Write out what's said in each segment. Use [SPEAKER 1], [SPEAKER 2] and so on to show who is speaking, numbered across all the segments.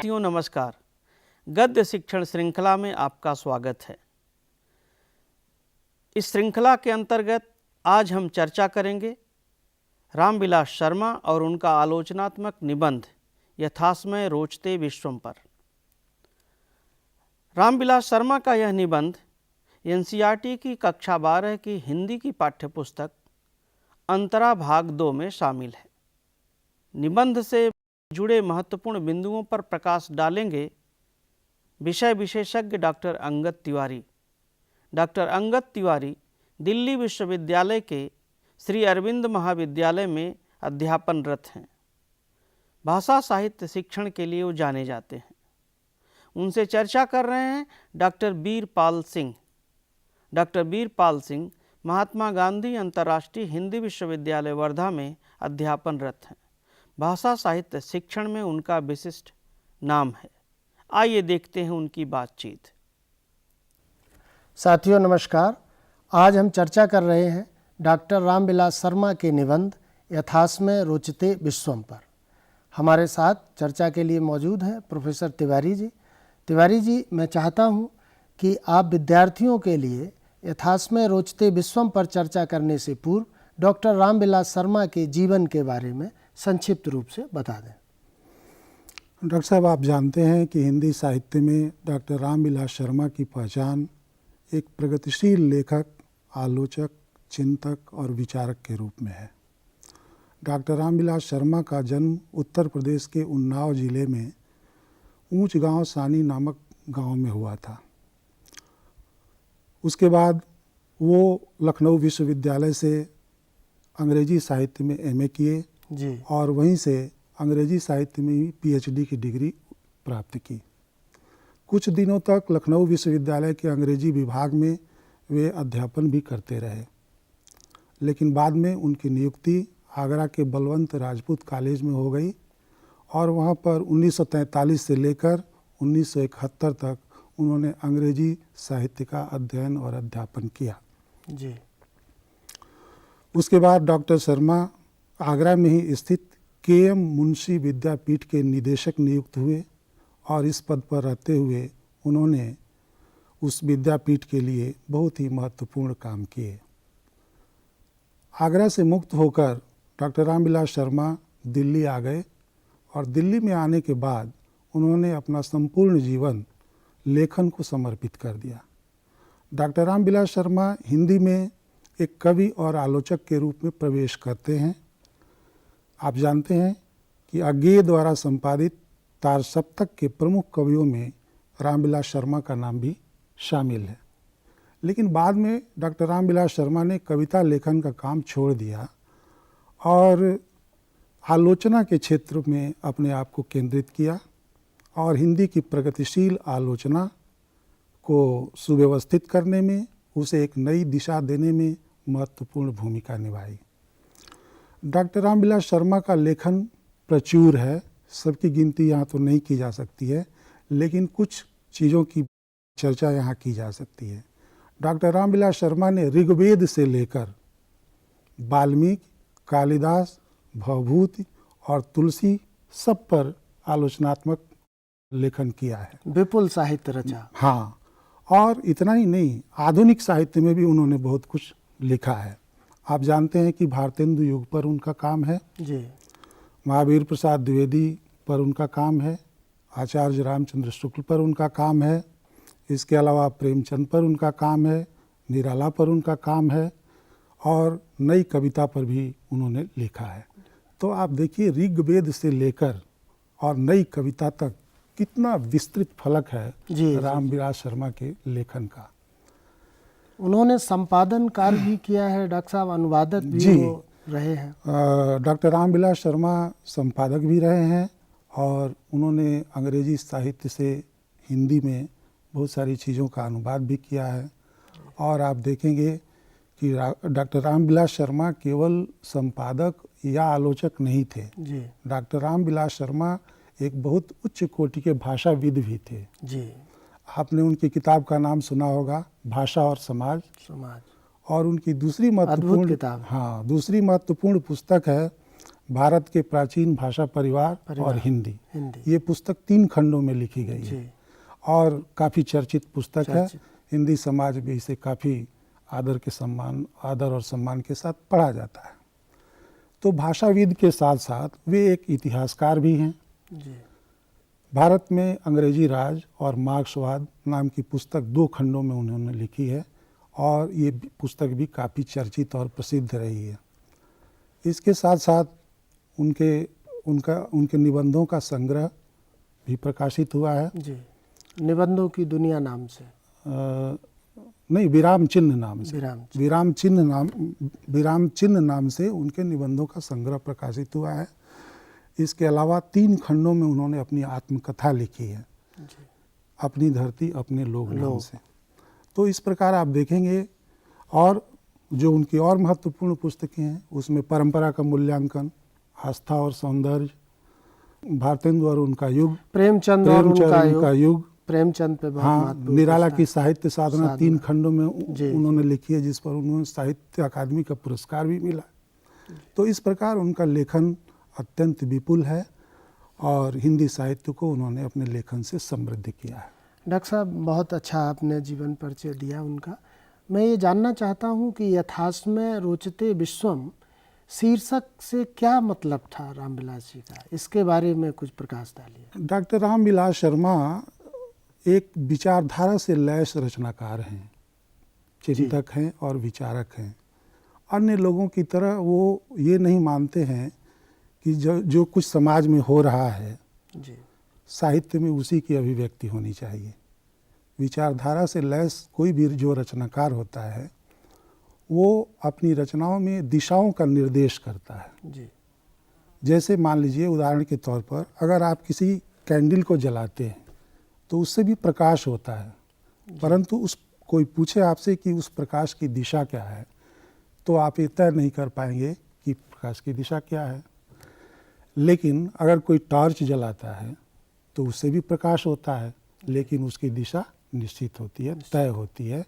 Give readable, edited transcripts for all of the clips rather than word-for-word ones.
[SPEAKER 1] साथियों नमस्कार। गद्य शिक्षण श्रृंखला में आपका स्वागत है। इस श्रृंखला के अंतर्गत आज हम चर्चा करेंगे रामविलास शर्मा और उनका आलोचनात्मक निबंध यथास्मय रोचते विश्वम पर। रामविलास शर्मा का यह निबंध एनसीईआरटी की कक्षा 12 की हिंदी की पाठ्यपुस्तक अंतरा भाग 2 में शामिल है। निबंध से जुड़े महत्वपूर्ण बिंदुओं पर प्रकाश डालेंगे विषय विशेषज्ञ डॉक्टर अंगद तिवारी। डॉक्टर अंगद तिवारी दिल्ली विश्वविद्यालय के श्री अरविंद महाविद्यालय में अध्यापनरत हैं। भाषा साहित्य शिक्षण के लिए वो जाने जाते हैं। उनसे चर्चा कर रहे हैं डॉक्टर वीरपाल सिंह। डॉक्टर वीरपाल सिंह महात्मा गांधी अंतर्राष्ट्रीय हिंदी विश्वविद्यालय वर्धा में अध्यापनरत हैं। भाषा साहित्य शिक्षण में उनका विशिष्ट नाम है। आइए देखते हैं उनकी बातचीत।
[SPEAKER 2] साथियों नमस्कार। आज हम चर्चा कर रहे हैं डॉक्टर रामविलास शर्मा के निबंध यथास्मय रोचते विश्वम पर। हमारे साथ चर्चा के लिए मौजूद हैं प्रोफेसर तिवारी जी। तिवारी जी, मैं चाहता हूं कि आप विद्यार्थियों के लिए यथास्मय रोचते विश्वम पर चर्चा करने से पूर्व डॉक्टर रामविलास शर्मा के जीवन के बारे में संक्षिप्त रूप से बता दें।
[SPEAKER 3] डॉक्टर साहब, आप जानते हैं कि हिंदी साहित्य में डॉक्टर रामविलास शर्मा की पहचान एक प्रगतिशील लेखक, आलोचक, चिंतक और विचारक के रूप में है। डॉक्टर रामविलास शर्मा का जन्म उत्तर प्रदेश के उन्नाव जिले में ऊंच गांव सानी नामक गांव में हुआ था। उसके बाद वो लखनऊ विश्वविद्यालय से अंग्रेजी साहित्य में एमए किए
[SPEAKER 2] जी,
[SPEAKER 3] और वहीं से अंग्रेजी साहित्य में ही पीएचडी की डिग्री प्राप्त की। कुछ दिनों तक लखनऊ विश्वविद्यालय के अंग्रेजी विभाग में वे अध्यापन भी करते रहे, लेकिन बाद में उनकी नियुक्ति आगरा के बलवंत राजपूत कॉलेज में हो गई और वहाँ पर 1943 से लेकर 1971 तक उन्होंने अंग्रेजी साहित्य का अध्ययन और अध्यापन किया
[SPEAKER 2] जी।
[SPEAKER 3] उसके बाद डॉक्टर शर्मा आगरा में ही स्थित के.एम. मुंशी विद्यापीठ के निदेशक नियुक्त हुए और इस पद पर रहते हुए उन्होंने उस विद्यापीठ के लिए बहुत ही महत्वपूर्ण काम किए। आगरा से मुक्त होकर डॉक्टर रामविलास शर्मा दिल्ली आ गए और दिल्ली में आने के बाद उन्होंने अपना संपूर्ण जीवन लेखन को समर्पित कर दिया। डॉक्टर रामविलास शर्मा हिंदी में एक कवि और आलोचक के रूप में प्रवेश करते हैं। आप जानते हैं कि अज्ञेय द्वारा संपादित तार सप्तक के प्रमुख कवियों में रामविलास शर्मा का नाम भी शामिल है। लेकिन बाद में डॉक्टर रामविलास शर्मा ने कविता लेखन का काम छोड़ दिया और आलोचना के क्षेत्र में अपने आप को केंद्रित किया और हिंदी की प्रगतिशील आलोचना को सुव्यवस्थित करने में, उसे एक नई दिशा देने में महत्वपूर्ण भूमिका निभाई। डॉक्टर रामविलास शर्मा का लेखन प्रचुर है, सबकी गिनती यहाँ तो नहीं की जा सकती है, लेकिन कुछ चीज़ों की चर्चा यहाँ की जा सकती है। डॉक्टर रामविलास शर्मा ने ऋग्वेद से लेकर वाल्मीकि, कालिदास, भवभूति और तुलसी सब पर आलोचनात्मक लेखन किया है।
[SPEAKER 2] विपुल साहित्य रचा।
[SPEAKER 3] हाँ, और इतना ही नहीं, आधुनिक साहित्य में भी उन्होंने बहुत कुछ लिखा है। आप जानते हैं कि भारतेंदु युग पर उनका काम है
[SPEAKER 2] जी,
[SPEAKER 3] महावीर प्रसाद द्विवेदी पर उनका काम है, आचार्य रामचंद्र शुक्ल पर उनका काम है, इसके अलावा प्रेमचंद पर उनका काम है, निराला पर उनका काम है और नई कविता पर भी उन्होंने लिखा है। तो आप देखिए ऋग्वेद से लेकर और नई कविता तक कितना विस्तृत फलक है रामविलास शर्मा के लेखन का।
[SPEAKER 2] उन्होंने संपादन कार्य भी किया है डॉक्टर साहब, अनुवादक भी वो रहे हैं।
[SPEAKER 3] डॉक्टर रामविलास शर्मा संपादक भी रहे हैं और उन्होंने अंग्रेजी साहित्य से हिंदी में बहुत सारी चीज़ों का अनुवाद भी किया है। और आप देखेंगे कि डॉक्टर रामविलास शर्मा केवल संपादक या आलोचक नहीं थे
[SPEAKER 2] जी।
[SPEAKER 3] डॉक्टर रामविलास शर्मा एक बहुत उच्च कोटि के भाषाविद भी थे
[SPEAKER 2] जी।
[SPEAKER 3] आपने उनकी किताब का नाम सुना होगा, भाषा और समाज। और उनकी दूसरी महत्वपूर्ण
[SPEAKER 2] किताब,
[SPEAKER 3] हाँ, दूसरी महत्वपूर्ण पुस्तक है भारत के प्राचीन भाषा परिवार और हिंदी। ये पुस्तक 3 खंडों में लिखी गई है और काफ़ी चर्चित पुस्तक है। हिंदी समाज में इसे काफ़ी आदर और सम्मान के साथ पढ़ा जाता है। तो भाषाविद के साथ साथ वे एक इतिहासकार भी हैं। भारत में अंग्रेजी राज और मार्क्सवाद नाम की पुस्तक 2 खंडों में उन्होंने लिखी है और ये पुस्तक भी काफ़ी चर्चित और प्रसिद्ध रही है। इसके साथ साथ उनके निबंधों का संग्रह भी प्रकाशित हुआ है।
[SPEAKER 2] निबंधों की दुनिया नाम से
[SPEAKER 3] नहीं, विराम चिन्ह नाम से। विराम चिन्ह नाम से उनके निबंधों का संग्रह प्रकाशित हुआ है। इसके अलावा 3 खंडों में उन्होंने अपनी आत्मकथा लिखी है, अपनी धरती अपने लोग नाम से। तो इस प्रकार आप देखेंगे। और जो उनकी और महत्वपूर्ण पुस्तकें हैं उसमें परंपरा का मूल्यांकन, आस्था और सौंदर्य, भारतेंदु और उनका युग, प्रेमचंद और उनका युग, प्रेमचंद पे निराला की साहित्य साधना 3 खंडों में उन्होंने लिखी है, जिस पर उन्होंने साहित्य अकादमी का पुरस्कार भी मिला। तो इस प्रकार उनका लेखन अत्यंत विपुल है और हिंदी साहित्य को उन्होंने अपने लेखन से समृद्ध किया है।
[SPEAKER 2] डॉक्टर साहब, बहुत अच्छा आपने जीवन परिचय दिया उनका। मैं ये जानना चाहता हूँ कि यथास्मय रोचते विश्वम शीर्षक से क्या मतलब था रामविलास जी का, इसके बारे में कुछ प्रकाश डालिए।
[SPEAKER 3] डॉक्टर रामविलास शर्मा एक विचारधारा से लैस रचनाकार हैं, चिंतक हैं और विचारक हैं। अन्य लोगों की तरह वो ये नहीं मानते हैं कि जो कुछ समाज में हो रहा है साहित्य में उसी की अभिव्यक्ति होनी चाहिए। विचारधारा से लैस कोई भी जो रचनाकार होता है वो अपनी रचनाओं में दिशाओं का निर्देश करता है। जैसे मान लीजिए, उदाहरण के तौर पर अगर आप किसी कैंडल को जलाते हैं तो उससे भी प्रकाश होता है, परंतु कोई पूछे आपसे कि उस प्रकाश की दिशा क्या है तो आप ये तय नहीं कर पाएंगे कि प्रकाश की दिशा क्या है। लेकिन अगर कोई टॉर्च जलाता है तो उससे भी प्रकाश होता है, लेकिन उसकी दिशा निश्चित होती है, तय होती है,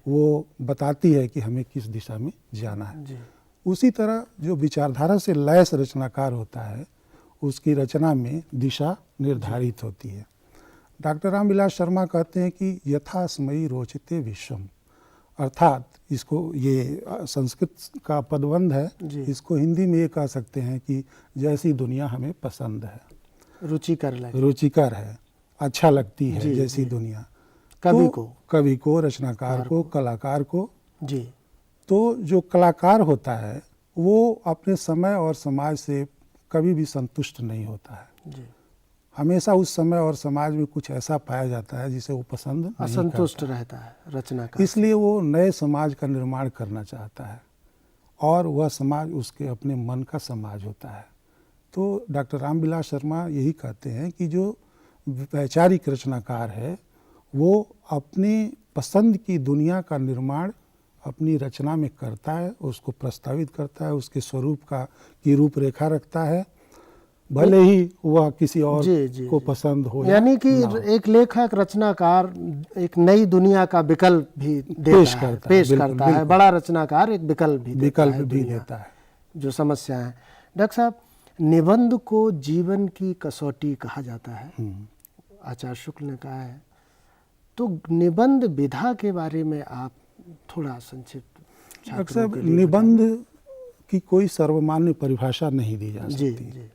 [SPEAKER 3] वो बताती है कि हमें किस दिशा में जाना है। उसी तरह जो विचारधारा से लैस रचनाकार होता है उसकी रचना में दिशा निर्धारित होती है। डॉक्टर रामविलास शर्मा कहते हैं कि यथास्मयी रोचते विश्वम, अर्थात इसको, ये संस्कृत का पदबंध है, इसको हिंदी में ये कह सकते हैं कि जैसी दुनिया हमें पसंद है, रुचिकर है, अच्छा लगती है जैसी दुनिया कवि को, रचनाकार को, कलाकार को। तो जो कलाकार होता है वो अपने समय और समाज से कभी भी संतुष्ट नहीं होता है। हमेशा उस समय और समाज में कुछ ऐसा पाया जाता है जिसे वो पसंद
[SPEAKER 2] असंतुष्ट रहता है रचनाकार।
[SPEAKER 3] इसलिए वो नए समाज का निर्माण करना चाहता है और वह समाज उसके अपने मन का समाज होता है। तो डॉक्टर रामविलास शर्मा यही कहते हैं कि जो वैचारिक रचनाकार है वो अपनी पसंद की दुनिया का निर्माण अपनी रचना में करता है, उसको प्रस्तावित करता है, उसके स्वरूप की रूपरेखा रखता है, भले ही वह किसी और को पसंद हो।
[SPEAKER 2] यानी कि एक लेखक रचनाकार एक नई दुनिया का विकल्प भी पेश करता है। बड़ा रचनाकार एक विकल्प भी देता है जो समस्या है। डॉक्टर साहब, निबंध को जीवन की कसौटी कहा जाता है, आचार्य शुक्ल ने कहा है। तो निबंध विधा के बारे में आप थोड़ा संक्षिप्त।
[SPEAKER 3] अक्सर निबंध की कोई सर्वमान्य परिभाषा नहीं दी जा सकती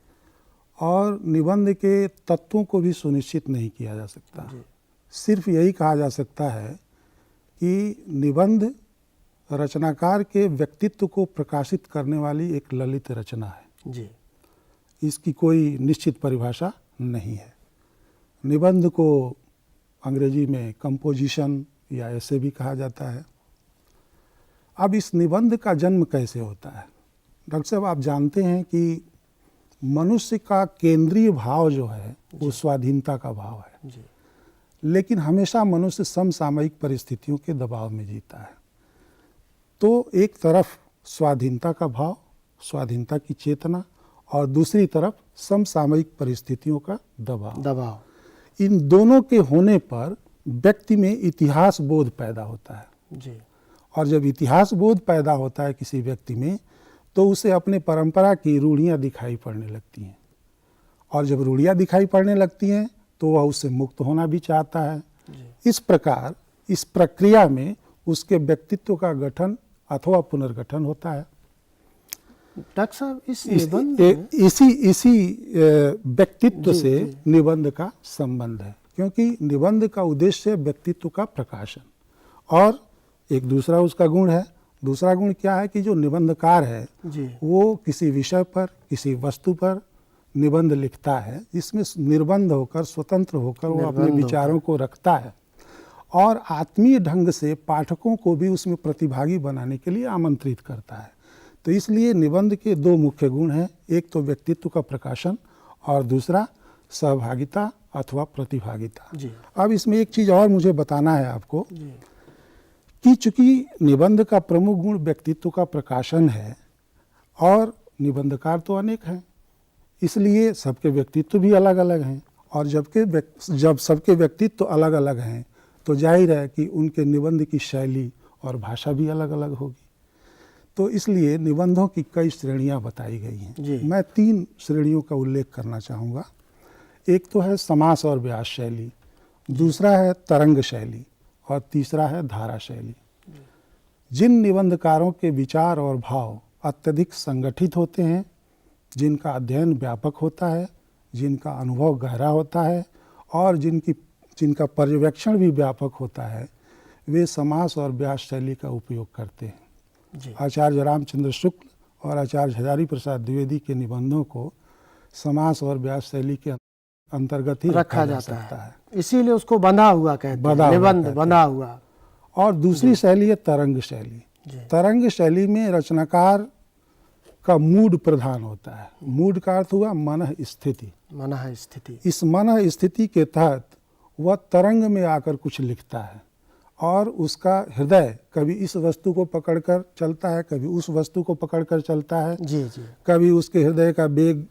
[SPEAKER 3] और निबंध के तत्वों को भी सुनिश्चित नहीं किया जा सकता। सिर्फ यही कहा जा सकता है कि निबंध रचनाकार के व्यक्तित्व को प्रकाशित करने वाली एक ललित रचना है। इसकी कोई निश्चित परिभाषा नहीं है। निबंध को अंग्रेजी में कंपोजिशन या ऐसे भी कहा जाता है। अब इस निबंध का जन्म कैसे होता है? डॉक्टर साहब, आप जानते हैं कि मनुष्य का केंद्रीय भाव जो है वो स्वाधीनता का भाव है, लेकिन हमेशा मनुष्य समसामयिक परिस्थितियों के दबाव में जीता है। तो एक तरफ स्वाधीनता का भाव, स्वाधीनता की चेतना, और दूसरी तरफ समसामयिक परिस्थितियों का दबाव। इन दोनों के होने पर व्यक्ति में इतिहास बोध पैदा होता है। और जब इतिहास बोध पैदा होता है किसी व्यक्ति में, तो तो उसे अपने परंपरा की रूढ़ियाँ दिखाई पड़ने लगती हैं, और जब रूढ़ियाँ दिखाई पड़ने लगती हैं तो वह उससे मुक्त होना भी चाहता है। इस प्रकार इस प्रक्रिया में उसके व्यक्तित्व का गठन अथवा पुनर्गठन होता है।
[SPEAKER 2] डॉक्टर साहब, इस निबंध में
[SPEAKER 3] इसी व्यक्तित्व से निबंध का संबंध है, क्योंकि निबंध का उद्देश्य व्यक्तित्व का प्रकाशन, और एक दूसरा उसका गुण है। दूसरा गुण क्या है कि जो निबंधकार है वो किसी विषय पर, किसी वस्तु पर निबंध लिखता है, जिसमें निर्बंध होकर, स्वतंत्र होकर वो अपने विचारों को रखता है, और आत्मीय ढंग से पाठकों को भी उसमें प्रतिभागी बनाने के लिए आमंत्रित करता है। तो इसलिए निबंध के दो मुख्य गुण हैं, एक तो व्यक्तित्व का प्रकाशन और दूसरा सहभागिता अथवा प्रतिभागिता। अब इसमें एक चीज़ और मुझे बताना है आपको कि चूंकि निबंध का प्रमुख गुण व्यक्तित्व का प्रकाशन है और निबंधकार तो अनेक हैं, इसलिए सबके व्यक्तित्व भी अलग अलग हैं, और जब सबके व्यक्तित्व अलग अलग हैं तो जाहिर है कि उनके निबंध की शैली और भाषा भी अलग अलग होगी। तो इसलिए निबंधों की कई श्रेणियां बताई गई हैं। मैं 3 श्रेणियों का उल्लेख करना चाहूँगा। एक तो है समास और व्यास शैली, दूसरा है तरंग शैली, और तीसरा है धारा शैली। जिन निबंधकारों के विचार और भाव अत्यधिक संगठित होते हैं, जिनका अध्ययन व्यापक होता है, जिनका अनुभव गहरा होता है और जिनका पर्यवेक्षण भी व्यापक होता है, वे समास और व्यास शैली का उपयोग करते हैं। आचार्य रामचंद्र शुक्ल और आचार्य हजारी प्रसाद द्विवेदी के निबंधों को समास और व्यास शैली के अंतर्गत ही रखा जा सकता है।
[SPEAKER 2] इसीलिए उसको बंधा हुआ कहते हैं, निबंध बंधा हुआ।
[SPEAKER 3] और दूसरी शैली है तरंग शैली। तरंग शैली में रचनाकार का मूड प्रधान होता है। मूड का अर्थ हुआ मन स्थिति।
[SPEAKER 2] मन स्थिति।
[SPEAKER 3] इस मन स्थिति के तहत वह तरंग में आकर कुछ लिखता है, और उसका हृदय कभी इस वस्तु को पकड़कर चलता है, कभी उस वस्तु को पकड़कर चलता है। कभी उसके हृदय का वेग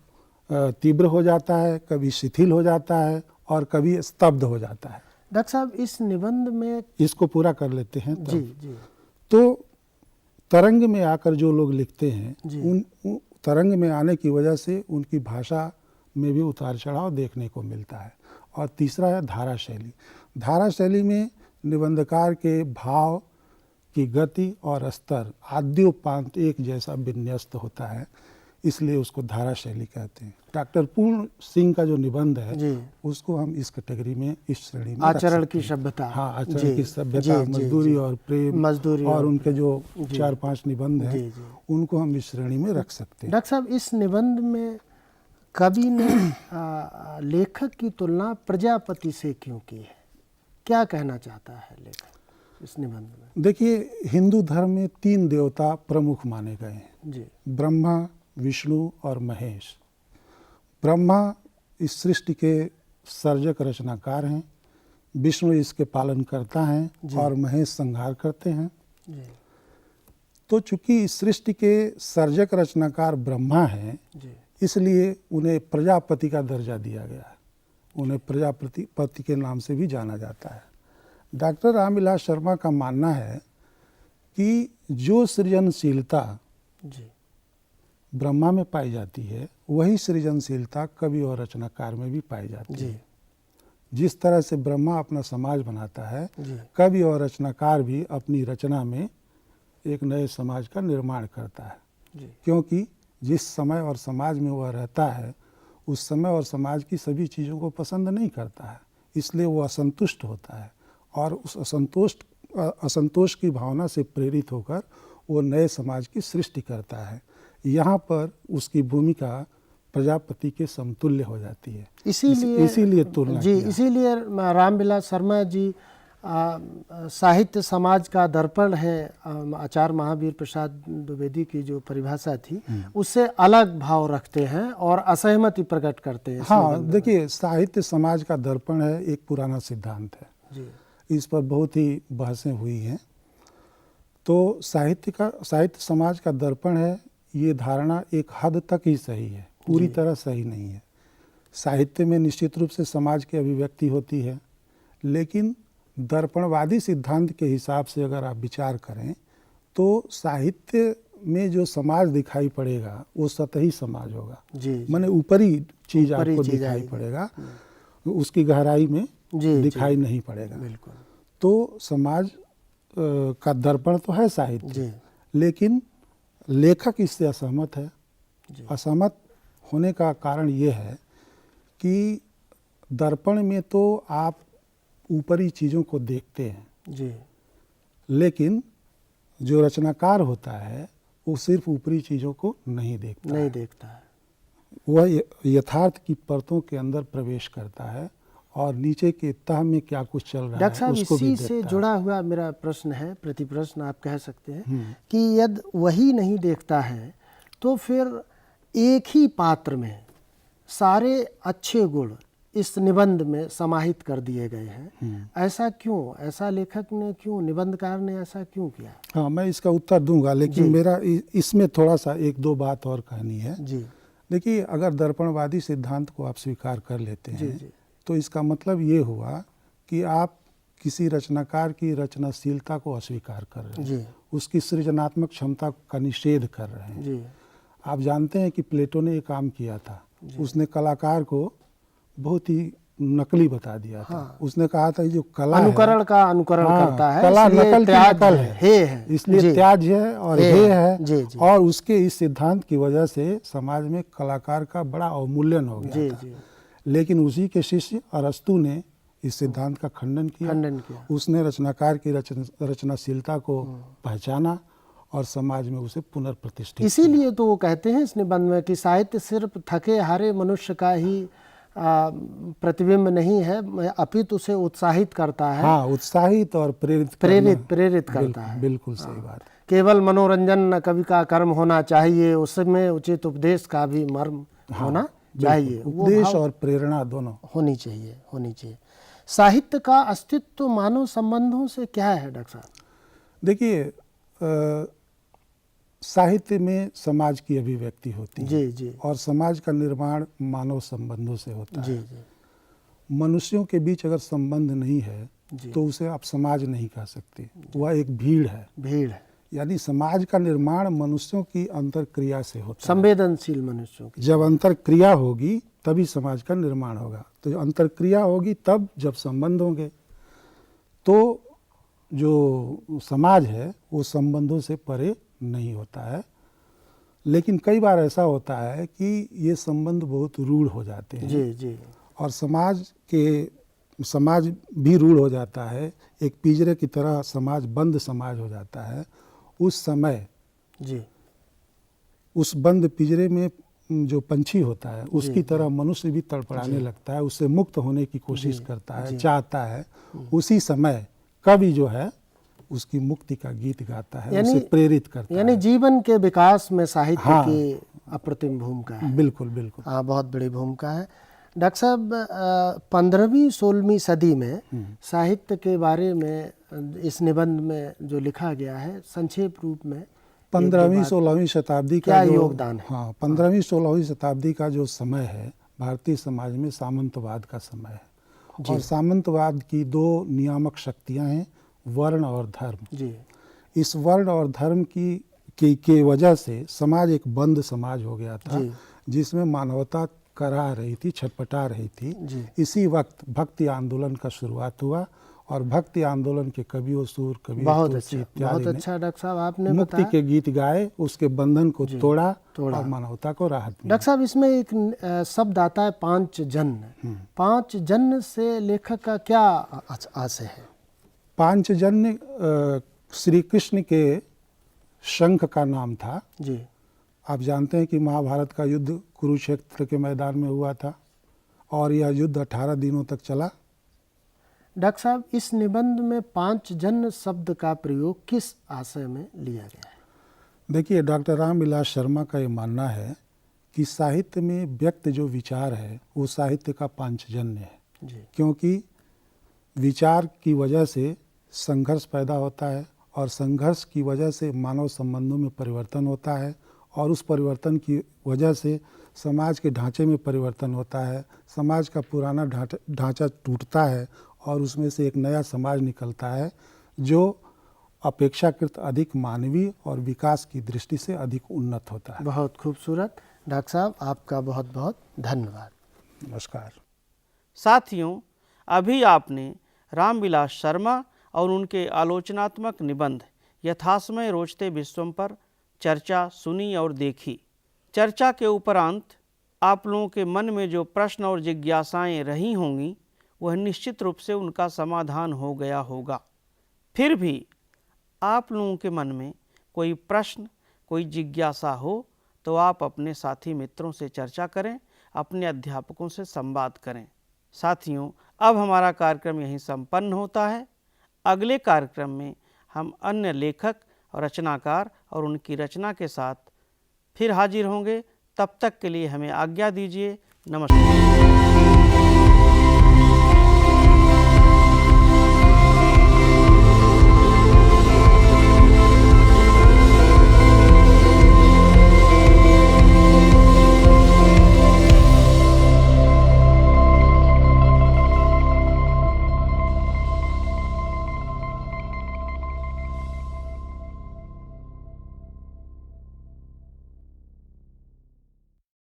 [SPEAKER 3] तीव्र हो जाता है, कभी शिथिल हो जाता है, और कभी स्तब्ध हो जाता है।
[SPEAKER 2] डॉक्टर साहब, इस निबंध में
[SPEAKER 3] इसको पूरा कर लेते हैं तो तरंग में आकर जो लोग लिखते हैं, उन तरंग में आने की वजह से उनकी भाषा में भी उतार चढ़ाव देखने को मिलता है। और तीसरा है धारा शैली। धारा शैली में निबंधकार के भाव की गति और स्तर आद्योपांत एक जैसा विन्यस्त होता है, इसलिए उसको धारा शैली कहते हैं। डॉक्टर पूर्ण सिंह का जो निबंध है उसको हम इस कैटेगरी में, इस श्रेणी में
[SPEAKER 2] आचरण की सभ्यता।
[SPEAKER 3] हाँ, आचरण की सभ्यता, मजदूरी और प्रेम, और उनके जो 4-5 निबंध हैं उनको हम इस श्रेणी में रख सकते हैं।
[SPEAKER 2] डॉक्टर साहब, इस निबंध में कवि ने लेखक की तुलना प्रजापति से क्यों की है? क्या कहना चाहता है लेखक इस निबंध में?
[SPEAKER 3] देखिए, हिंदू धर्म में 3 देवता प्रमुख माने गए हैं, ब्रह्मा, विष्णु और महेश। ब्रह्मा इस सृष्टि के सर्जक रचनाकार हैं, विष्णु इसके पालन करता हैं और महेश संहार करते हैं। तो चूंकि इस सृष्टि के सर्जक रचनाकार ब्रह्मा हैं, इसलिए उन्हें प्रजापति का दर्जा दिया गया है। उन्हें प्रजापति के नाम से भी जाना जाता है। डॉक्टर रामविलास शर्मा का मानना है कि जो सृजनशीलता ब्रह्मा में पाई जाती है, वही सृजनशीलता कवि और रचनाकार में भी पाई जाती है। जिस तरह से ब्रह्मा अपना समाज बनाता है, कवि और रचनाकार भी अपनी रचना में एक नए समाज का निर्माण करता है। क्योंकि जिस समय और समाज में वह रहता है, उस समय और समाज की सभी चीज़ों को पसंद नहीं करता है, इसलिए वो असंतुष्ट होता है, और उस असंतोष की भावना से प्रेरित होकर वो नए समाज की सृष्टि करता है। यहाँ पर उसकी भूमिका प्रजापति के समतुल्य हो जाती है। इसीलिए तुलना
[SPEAKER 2] इसीलिए रामविलास शर्मा जी साहित्य समाज का दर्पण है, आचार्य महावीर प्रसाद द्विवेदी की जो परिभाषा थी उससे अलग भाव रखते हैं और असहमति प्रकट करते हैं।
[SPEAKER 3] हाँ, देखिए, साहित्य समाज का दर्पण है, एक पुराना सिद्धांत है। इस पर बहुत ही बहसें हुई हैं। तो साहित्य समाज का दर्पण है, ये धारणा एक हद तक ही सही है, पूरी तरह सही नहीं है। साहित्य में निश्चित रूप से समाज की अभिव्यक्ति होती है, लेकिन दर्पणवादी सिद्धांत के हिसाब से अगर आप विचार करें तो साहित्य में जो समाज दिखाई पड़ेगा वो सतही समाज होगा,
[SPEAKER 2] जी
[SPEAKER 3] माने ऊपरी चीज
[SPEAKER 2] ऊपरी
[SPEAKER 3] आपको
[SPEAKER 2] चीज
[SPEAKER 3] दिखाई
[SPEAKER 2] आएगी।
[SPEAKER 3] पड़ेगा, उसकी गहराई में
[SPEAKER 2] जी
[SPEAKER 3] दिखाई नहीं पड़ेगा।
[SPEAKER 2] बिल्कुल
[SPEAKER 3] तो समाज का दर्पण तो है साहित्य,
[SPEAKER 2] जी
[SPEAKER 3] लेकिन लेखक इससे असहमत है।
[SPEAKER 2] जी
[SPEAKER 3] असहमत होने का कारण ये है कि दर्पण में तो आप ऊपरी चीज़ों को देखते हैं,
[SPEAKER 2] जी
[SPEAKER 3] लेकिन जो रचनाकार होता है वो सिर्फ ऊपरी चीज़ों को नहीं देखता
[SPEAKER 2] नहीं
[SPEAKER 3] है।
[SPEAKER 2] देखता है।
[SPEAKER 3] वह यथार्थ की परतों के अंदर प्रवेश करता है और नीचे के तह में क्या कुछ चल रहा
[SPEAKER 2] डॉक्टर
[SPEAKER 3] है
[SPEAKER 2] साहब,
[SPEAKER 3] उसको भी
[SPEAKER 2] इसी से
[SPEAKER 3] देखता है।
[SPEAKER 2] जुड़ा हुआ मेरा प्रश्न है, प्रति प्रश्न आप कह सकते हैं कि यदि वही नहीं देखता है तो फिर एक ही पात्र में सारे अच्छे गुण इस निबंध में समाहित कर दिए गए हैं। ऐसा क्यों, ऐसा लेखक ने क्यों, निबंधकार ने ऐसा क्यों किया?
[SPEAKER 3] हाँ, मैं इसका उत्तर दूंगा, लेकिन मेरा इसमें थोड़ा सा एक दो बात और कहनी है।
[SPEAKER 2] जी
[SPEAKER 3] देखिए, अगर दर्पणवादी सिद्धांत को आप स्वीकार कर लेते हैं
[SPEAKER 2] जी
[SPEAKER 3] तो इसका मतलब ये हुआ कि आप किसी रचनाकार की रचनाशीलता को अस्वीकार कर रहे हैं,
[SPEAKER 2] जी
[SPEAKER 3] उसकी सृजनात्मक क्षमता का निषेध कर रहे हैं।
[SPEAKER 2] जी
[SPEAKER 3] आप जानते हैं कि प्लेटो ने एक काम किया था, उसने कलाकार को बहुत ही नकली बता दिया था। उसने कहा था जो कला
[SPEAKER 2] अनुकरण
[SPEAKER 3] है,
[SPEAKER 2] का अनुकरण करता है,
[SPEAKER 3] कला
[SPEAKER 2] इसलिए
[SPEAKER 3] नकल की
[SPEAKER 2] त्याज्य
[SPEAKER 3] नकल
[SPEAKER 2] हे है,
[SPEAKER 3] इसलिए
[SPEAKER 2] जी,
[SPEAKER 3] त्याज्य है और
[SPEAKER 2] हे
[SPEAKER 3] हे
[SPEAKER 2] है,
[SPEAKER 3] है।
[SPEAKER 2] जी, जी।
[SPEAKER 3] और उसके इस सिद्धांत की वजह से समाज में कलाकार का बड़ा अवमूल्यन हो
[SPEAKER 2] जी
[SPEAKER 3] गया था।
[SPEAKER 2] जी
[SPEAKER 3] लेकिन उसी के शिष्य अरस्तु ने इस सिद्धांत का खंडन किया। उसने रचनाकार की रचनाशीलता को पहचाना और समाज में उसे पुनर्प्रतिष्ठित।
[SPEAKER 2] इसीलिए तो वो कहते हैं इस निबंध में कि साहित्य सिर्फ थके हारे मनुष्य का ही प्रतिबिंब नहीं है, अपितु उसे उत्साहित करता है।
[SPEAKER 3] हाँ, उत्साहित और प्रेरित
[SPEAKER 2] करता है।
[SPEAKER 3] बिल्कुल सही बात।
[SPEAKER 2] केवल मनोरंजन न कवि का कर्म होना चाहिए, उसमें उचित उपदेश का भी मर्म होना चाहिए।
[SPEAKER 3] उपदेश और प्रेरणा दोनों
[SPEAKER 2] होनी चाहिए। साहित्य का अस्तित्व मानव संबंधों से क्या है डॉक्टर साहब?
[SPEAKER 3] देखिए, साहित्य में समाज की अभिव्यक्ति होती है।
[SPEAKER 2] जी जी
[SPEAKER 3] और समाज का निर्माण मानव संबंधों से होता
[SPEAKER 2] जी
[SPEAKER 3] है।
[SPEAKER 2] जी
[SPEAKER 3] मनुष्यों के बीच अगर संबंध नहीं है
[SPEAKER 2] जी।
[SPEAKER 3] तो उसे आप समाज नहीं कह सकते, वह एक भीड़ है। यानी समाज का निर्माण मनुष्यों की अंतरक्रिया से होता है।
[SPEAKER 2] संवेदनशील मनुष्यों की
[SPEAKER 3] जब अंतरक्रिया होगी तभी समाज का निर्माण होगा। तो जब अंतरक्रिया होगी तब जब संबंध होंगे, तो जो समाज है वो संबंधों से परे नहीं होता है। लेकिन कई बार ऐसा होता है कि ये संबंध बहुत रूढ़ हो जाते हैं।
[SPEAKER 2] जी जी
[SPEAKER 3] और समाज भी रूढ़ हो जाता है, एक पिंजरे की तरह समाज बंद समाज हो जाता है। उस समय
[SPEAKER 2] जी
[SPEAKER 3] उस बंद पिंजरे में जो पंछी होता है उसकी तरह मनुष्य भी तड़पड़ाने लगता है, उससे मुक्त होने की कोशिश करता है, चाहता है। उसी समय कवि जो है उसकी मुक्ति का गीत गाता है, उसे प्रेरित करता है।
[SPEAKER 2] यानी जीवन के विकास में साहित्य की अप्रतिम भूमिका है।
[SPEAKER 3] बिल्कुल बिल्कुल।
[SPEAKER 2] हाँ, बहुत बड़ी भूमिका है। डॉक्टर साहब, 15वीं-16वीं सदी में साहित्य के बारे में इस निबंध में जो लिखा गया है, संक्षेप रूप में
[SPEAKER 3] 15वीं-16वीं शताब्दी का
[SPEAKER 2] क्या
[SPEAKER 3] जो
[SPEAKER 2] योगदान है?
[SPEAKER 3] हाँ, 15वीं-16वीं शताब्दी का जो समय है भारतीय समाज में सामंतवाद का समय है। और सामंतवाद की दो नियामक शक्तियां हैं, वर्ण और धर्म।
[SPEAKER 2] जी।
[SPEAKER 3] इस वर्ण और धर्म की वजह से समाज एक बंद समाज हो गया था, जिसमें मानवता करा रही थी, छटपटा रही थी। इसी वक्त भक्ति आंदोलन का शुरुआत हुआ और भक्ति आंदोलन के कवियों, सूर कवि,
[SPEAKER 2] बहुत अच्छा डॉक्टर साहब आपने
[SPEAKER 3] मुक्ति के गीत गाए, उसके बंधन को तोड़ा और मानवता को राहत मिली।
[SPEAKER 2] डॉक्टर साहब, इसमें एक शब्द आता है पांचजन्य। पांचजन्य से लेखक का क्या आशय है?
[SPEAKER 3] पांचजन्य श्री कृष्ण के शंख का नाम था।
[SPEAKER 2] जी।
[SPEAKER 3] आप जानते हैं कि महाभारत का युद्ध कुरुक्षेत्र के मैदान में हुआ था और यह युद्ध 18 दिनों तक चला।
[SPEAKER 2] डॉक्टर साहब, इस निबंध में पांचजन्य शब्द का प्रयोग किस आशय में लिया गया है?
[SPEAKER 3] देखिए, डॉक्टर रामविलास शर्मा का ये मानना है कि साहित्य में व्यक्त जो विचार है वो साहित्य का पांचजन्य है।
[SPEAKER 2] जी।
[SPEAKER 3] क्योंकि विचार की वजह से संघर्ष पैदा होता है और संघर्ष की वजह से मानव संबंधों में परिवर्तन होता है और उस परिवर्तन की वजह से समाज के ढांचे में परिवर्तन होता है। समाज का पुराना ढांचा टूटता है और उसमें से एक नया समाज निकलता है जो अपेक्षाकृत अधिक मानवीय और विकास की दृष्टि से अधिक उन्नत होता है।
[SPEAKER 2] बहुत खूबसूरत। डॉक्टर साहब, आपका बहुत बहुत धन्यवाद।
[SPEAKER 3] नमस्कार।
[SPEAKER 1] साथियों, अभी आपने रामविलास शर्मा और उनके आलोचनात्मक निबंध यथासमय रोचते विश्वम पर चर्चा सुनी और देखी। चर्चा के उपरांत आप लोगों के मन में जो प्रश्न और जिज्ञासाएं रही होंगी वह निश्चित रूप से उनका समाधान हो गया होगा। फिर भी आप लोगों के मन में कोई प्रश्न, कोई जिज्ञासा हो तो आप अपने साथी मित्रों से चर्चा करें, अपने अध्यापकों से संवाद करें। साथियों, अब हमारा कार्यक्रम यहीं संपन्न होता है। अगले कार्यक्रम में हम अन्य लेखक और रचनाकार और उनकी रचना के साथ फिर हाजिर होंगे। तब तक के लिए हमें आज्ञा दीजिए। नमस्कार।